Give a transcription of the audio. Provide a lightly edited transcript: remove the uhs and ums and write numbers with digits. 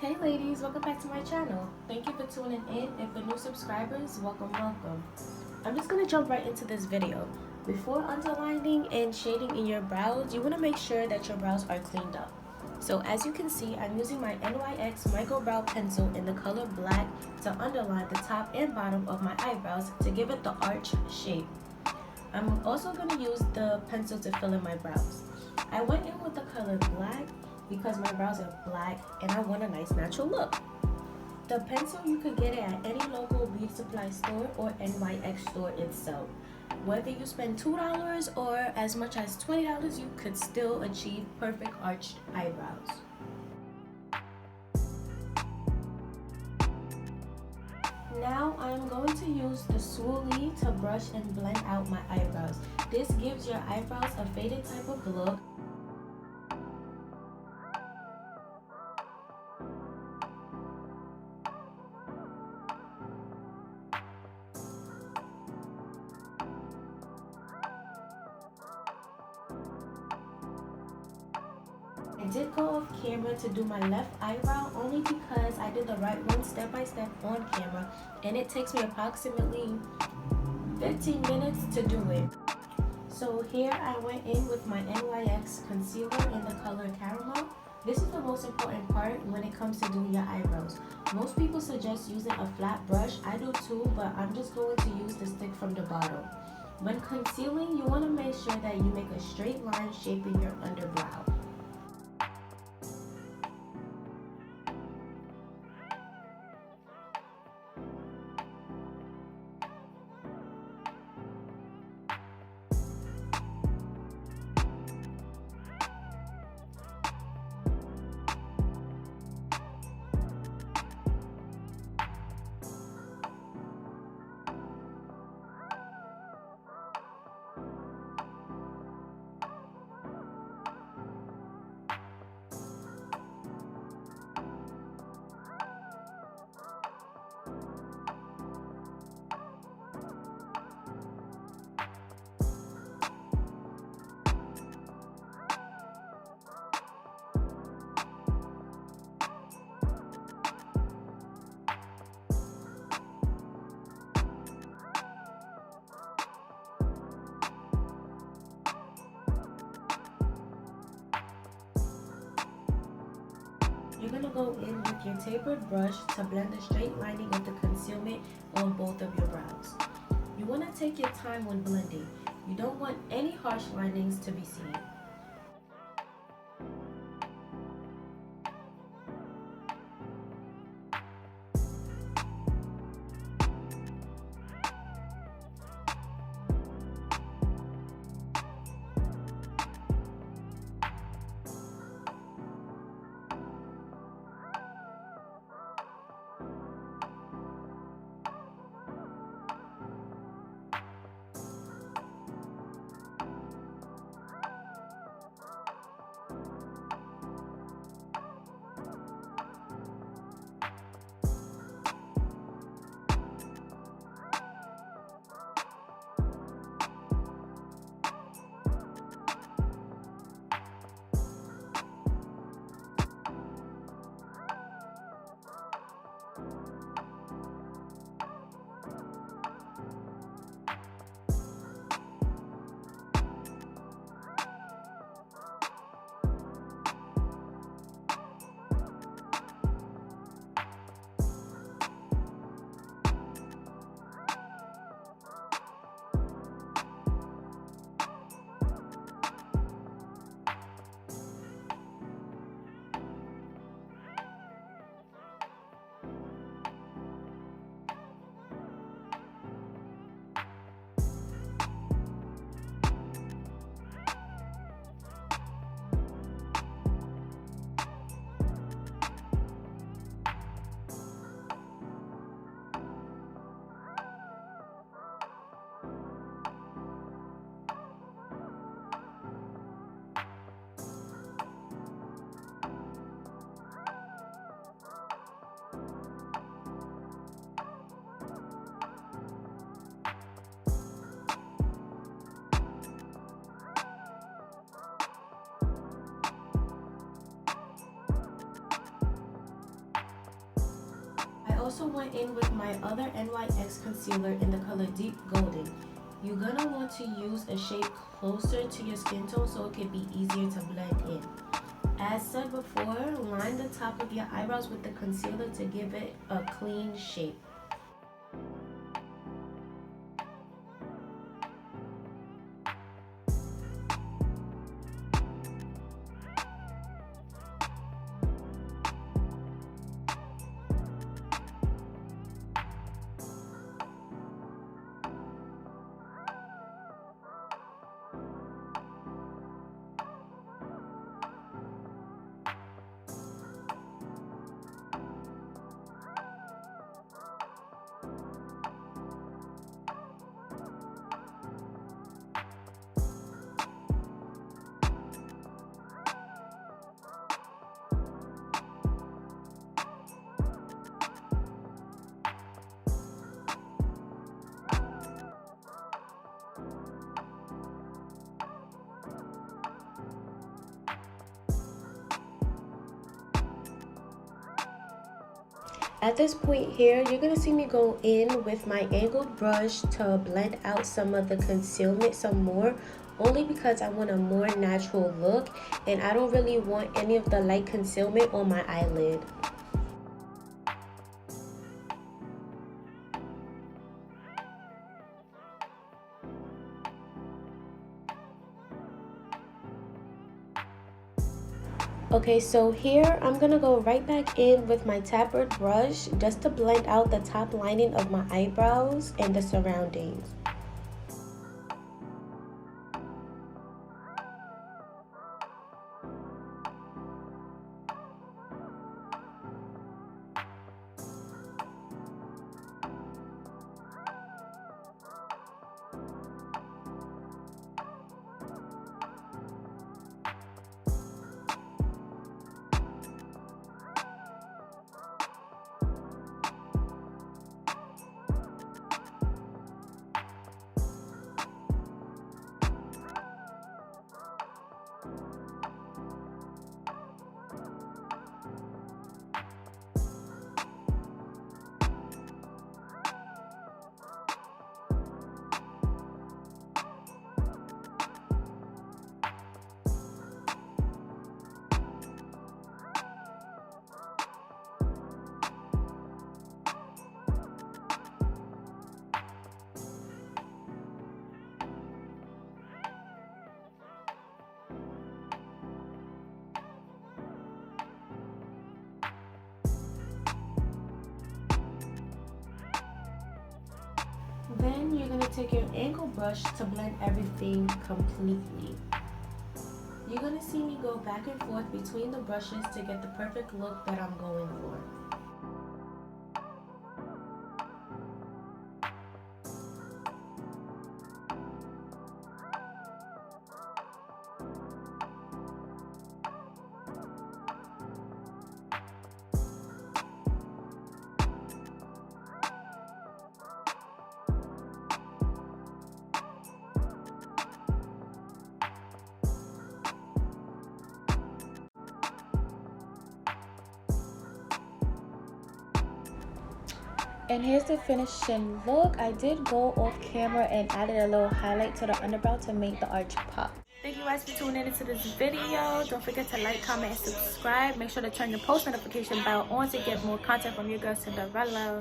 Hey ladies, welcome back to my channel. Thank you for tuning in, and for new subscribers, welcome. I'm just gonna jump right into this video. Before underlining and shading in your brows, you wanna make sure that your brows are cleaned up. So as you can see, I'm using my NYX Micro Brow Pencil in the color black to underline the top and bottom of my eyebrows to give it the arch shape. I'm also gonna use the pencil to fill in my brows. I went in with the color black because my brows are black and I want a nice natural look. The pencil, you could get it at any local beauty supply store or NYX store itself. Whether you spend $2 or as much as $20, you could still achieve perfect arched eyebrows. Now I'm going to use the swoolie to brush and blend out my eyebrows. This gives your eyebrows a faded type of look. I did go off camera to do my left eyebrow only because I did the right one step by step on camera and it takes me approximately 15 minutes to do it. So here I went in with my NYX concealer in the color caramel. This is the most important part when it comes to doing your eyebrows. Most people suggest using a flat brush. I do too, but I'm just going to use the stick from the bottle. When concealing, you want to make sure that you make a straight line shaping your underbrow. You're going to go in with your tapered brush to blend the straight lining of the concealment on both of your brows. You want to take your time when blending. You don't want any harsh linings to be seen. also went in with my other NYX concealer in the color Deep Golden. You're gonna want to use a shade closer to your skin tone so it can be easier to blend in. As said before, line the top of your eyebrows with the concealer to give it a clean shape. At this point here, you're going to see me go in with my angled brush to blend out some of the concealment some more, only because I want a more natural look and I don't really want any of the light concealment on my eyelid. Okay, so here I'm gonna go right back in with my tapered brush just to blend out the top lining of my eyebrows and the surroundings. Then you're going to take your angled brush to blend everything completely. You're going to see me go back and forth between the brushes to get the perfect look that I'm going for. And here's the finishing look. I did go off camera and added a little highlight to the underbrow to make the arch pop. Thank you guys for tuning into this video. Don't forget to like, comment, and subscribe. Make sure to turn your post notification bell on to get more content from your girl Cinderella.